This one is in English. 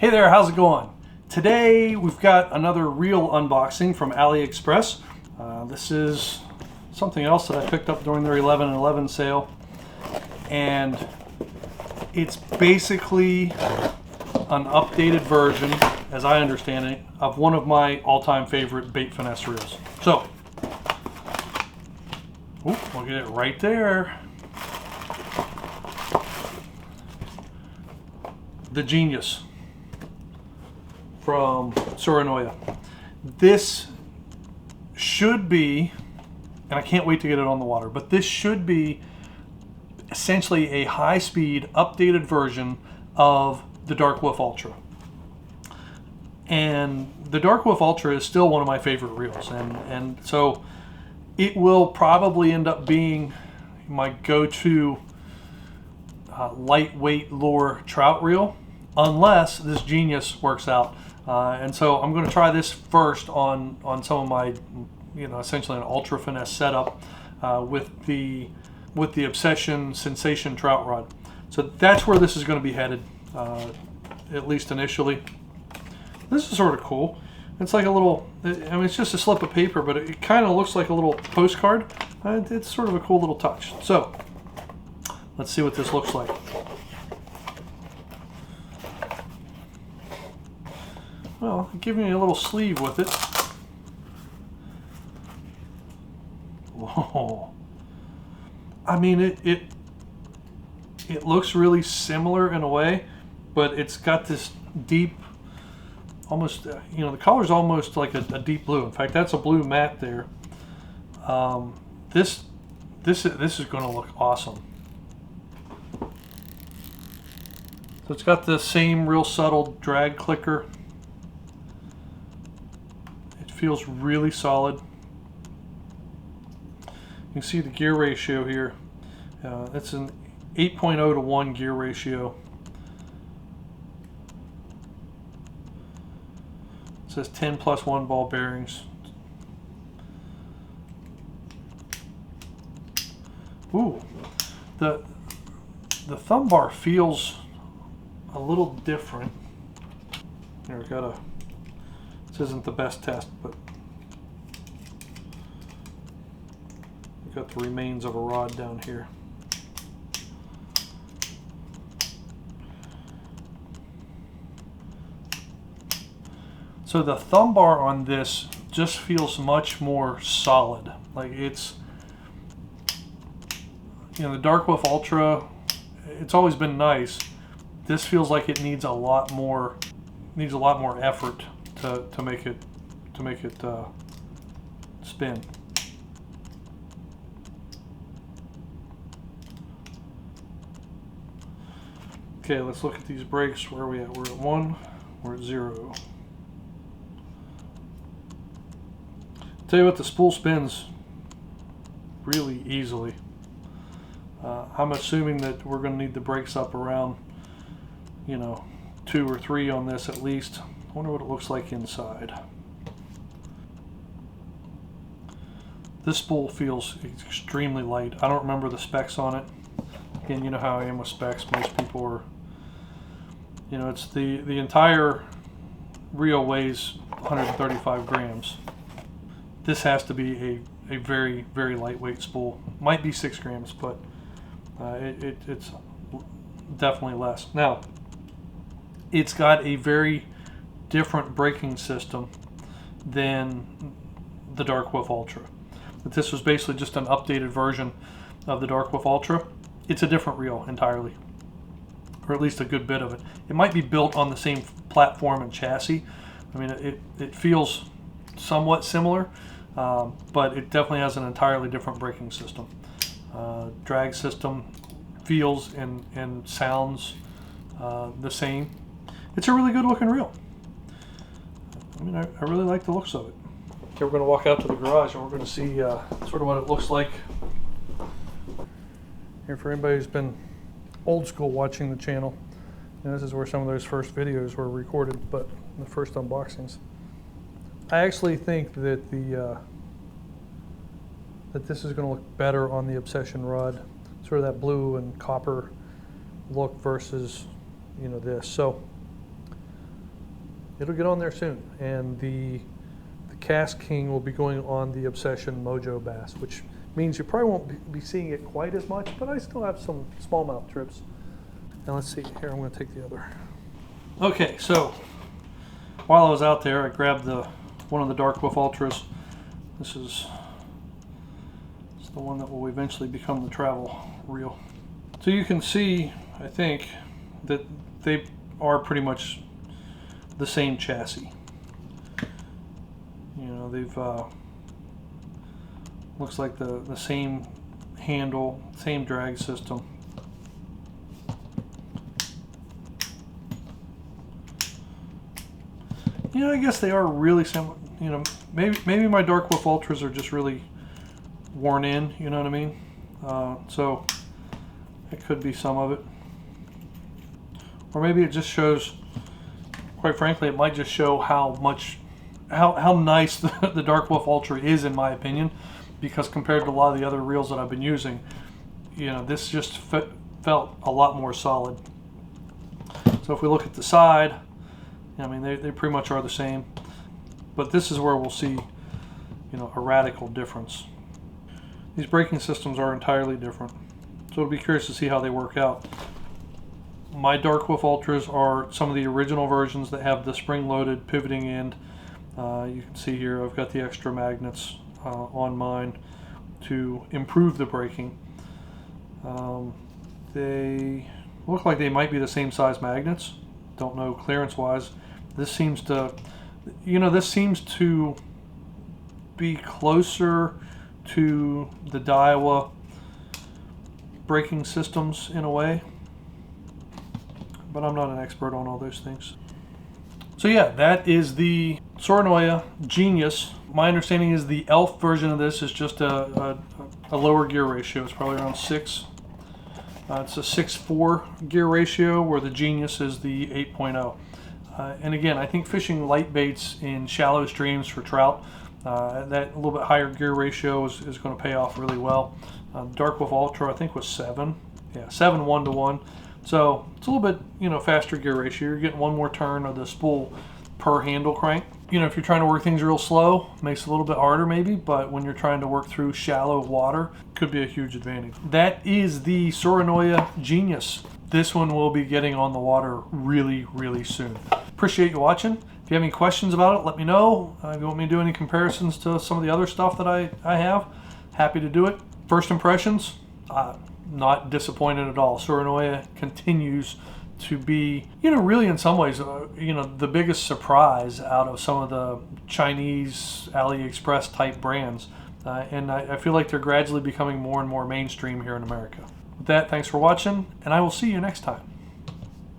Hey there, how's it going? Today we've got another reel unboxing from AliExpress. This is something else that I picked up during their 11/11 sale, and it's basically an updated version, as I understand it, of one of my all-time favorite bait finesse reels. So, we'll get it right there. The Genius from Tsurinoya. This should be, and I can't wait to get it on the water, but this should be essentially a high-speed updated version of the Dark Wolf Ultra. And the Dark Wolf Ultra is still one of my favorite reels, and so it will probably end up being my go-to lightweight lure trout reel, unless this Genius works out. And so I'm going to try this first on some of my, essentially an ultra finesse setup with the Obsession Sensation trout rod. So that's where this is going to be headed, at least initially. This is sort of cool. It's like a little, it's just a slip of paper, but it kind of looks like a little postcard. It's sort of a cool little touch. So let's see what this looks like. Well, give me a little sleeve with it. Whoa. I mean, it looks really similar in a way, but it's got this deep, almost, the color's almost like a deep blue. In fact, that's a blue matte there. This is going to look awesome. So it's got the same real subtle drag clicker. Feels really solid. You can see the gear ratio here. It's an 8.0 to 1 gear ratio. It says 10+1 ball bearings. Ooh, the thumb bar feels a little different. Here, I got a. This isn't the best test, but we've got the remains of a rod down here. So the thumb bar on this just feels much more solid. Like it's, the Dark Wolf Ultra, it's always been nice. This feels like it needs a lot more effort to make it spin. Okay, let's look at these brakes. Where are we at? We're at 1. We're at 0. Tell you what, the spool spins really easily. I'm assuming that we're going to need the brakes up around 2 or 3 on this at least. I wonder what it looks like inside. This spool feels extremely light. I don't remember the specs on it. Again, you know how I am with specs. Most people are, it's the entire reel weighs 135 grams. This has to be a very, very lightweight spool. Might be 6 grams, but it's definitely less. Now, it's got a very different braking system than the Dark Wolf Ultra. But this was basically just an updated version of the Dark Wolf Ultra. It's a different reel entirely, or at least a good bit of it. It might be built on the same platform and chassis. I mean, it feels somewhat similar, but it definitely has an entirely different braking system. Drag system feels and sounds the same. It's a really good looking reel. I mean, I really like the looks of it. Okay, we're going to walk out to the garage and we're going to see sort of what it looks like. Here, for anybody who's been old school watching the channel, this is where some of those first videos were recorded, but the first unboxings. I actually think that that this is going to look better on the Obsession rod, sort of that blue and copper look versus this. So it'll get on there soon. And the Cast King will be going on the Obsession Mojo bass, which means you probably won't be seeing it quite as much, but I still have some smallmouth trips. And let's see, here I'm going to take the other. Okay, so while I was out there, I grabbed one of the Dark Wolf Ultras. This is the one that will eventually become the travel reel. So you can see, I think, that they are pretty much the same chassis. You know, they've looks like the same handle, same drag system. You know, I guess they are really similar. You know, maybe my Dark Wolf Ultras are just really worn in. You know what I mean? So it could be some of it, or maybe it just shows. Quite frankly, it might just show how nice the Dark Wolf Ultra is, in my opinion, because compared to a lot of the other reels that I've been using, you know, this just felt a lot more solid. So if we look at the side, I mean, they pretty much are the same, but this is where we'll see, you know, a radical difference. These braking systems are entirely different, so I'll be curious to see how they work out. My Dark Wolf Ultras are some of the original versions that have the spring-loaded pivoting end. You can see here I've got the extra magnets on mine to improve the braking. They look like they might be the same size magnets. Don't know clearance-wise. This seems to, you know, this seems to be closer to the Daiwa braking systems in a way, but I'm not an expert on all those things. So yeah, that is the Tsurinoya Genius. My understanding is the ELF version of this is just a lower gear ratio. It's probably around 6. It's a 6.4 gear ratio, where the Genius is the 8.0. And again, I think fishing light baits in shallow streams for trout, that little bit higher gear ratio is going to pay off really well. Dark Wolf Ultra, I think, was 7. Yeah, 7 1-to-1. So it's a little bit, you know, faster gear ratio. You're getting one more turn of the spool per handle crank. You know, if you're trying to work things real slow, makes it a little bit harder maybe, but when you're trying to work through shallow water, could be a huge advantage. That is the Tsurinoya Genius. This one will be getting on the water really, really soon. Appreciate you watching. If you have any questions about it, let me know. If you want me to do any comparisons to some of the other stuff that I have, happy to do it. First impressions, not disappointed at all. Tsurinoya continues to be, you know, really in some ways, you know, the biggest surprise out of some of the Chinese AliExpress type brands. And I feel like they're gradually becoming more and more mainstream here in America. With that, thanks for watching, and I will see you next time.